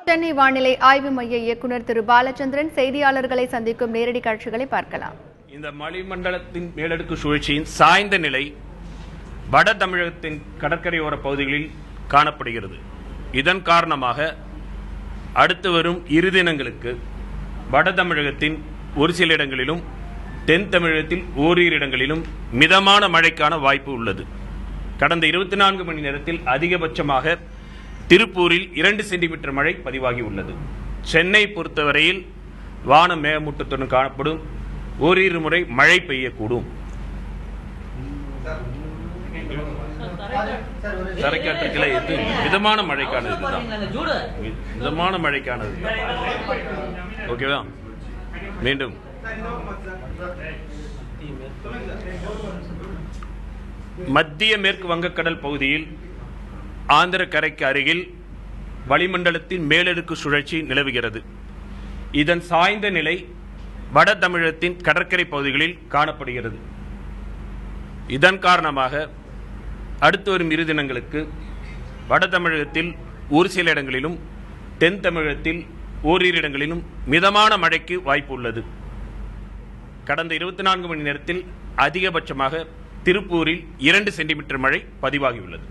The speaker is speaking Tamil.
சென்னை வானிலை ஆய்வு மைய இயக்குநர் திரு பாலச்சந்திரன் செய்தியாளர்களை சந்திக்கும் நேரடி காட்சிகளை பார்க்கலாம். இந்த வளிமண்டலத்தின் மேலடுக்கு சுழற்சியின் சாய்ந்த நிலை வட தமிழகத்தின் கடற்கரையோர பகுதிகளில் காணப்படுகிறது. இதன் காரணமாக அடுத்து வரும் இரு தினங்களுக்கு வட தமிழகத்தின் ஒரு சில இடங்களிலும் தென் தமிழகத்தில் ஓரிரு இடங்களிலும் மிதமான மழைக்கான வாய்ப்பு உள்ளது. கடந்த 24 மணி நேரத்தில் அதிகபட்சமாக திருப்பூரில் 2 சென்டிமீட்டர் மழை பதிவாகி உள்ளது. சென்னை பொறுத்தவரையில் வானம் மேகமூட்டத்துடன் காணப்படும், ஓரிரு முறை மழை பெய்யக்கூடும். தரைக்காற்றுகளை மிதமான மழைக்கானது மிதமான மழைக்கானது. ஓகேவா? மீண்டும் மத்திய மேற்கு வங்கக்கடல் பகுதியில் ஆந்திர கரைக்கு அருகில் வளிமண்டலத்தின் மேலடுக்கு சுழற்சி நிலவுகிறது. இதன் சாய்ந்த நிலை வட தமிழகத்தின் கடற்கரை பகுதிகளில் காணப்படுகிறது. இதன் காரணமாக அடுத்து வரும் இரு தினங்களுக்கு வட தமிழகத்தில் ஒரு சில இடங்களிலும் தென் தமிழகத்தில் ஓரிரு இடங்களிலும் மிதமான மழைக்கு வாய்ப்பு உள்ளது. கடந்த 24 மணி நேரத்தில் அதிகபட்சமாக திருப்பூரில் 2 சென்டிமீட்டர் மழை பதிவாகியுள்ளது.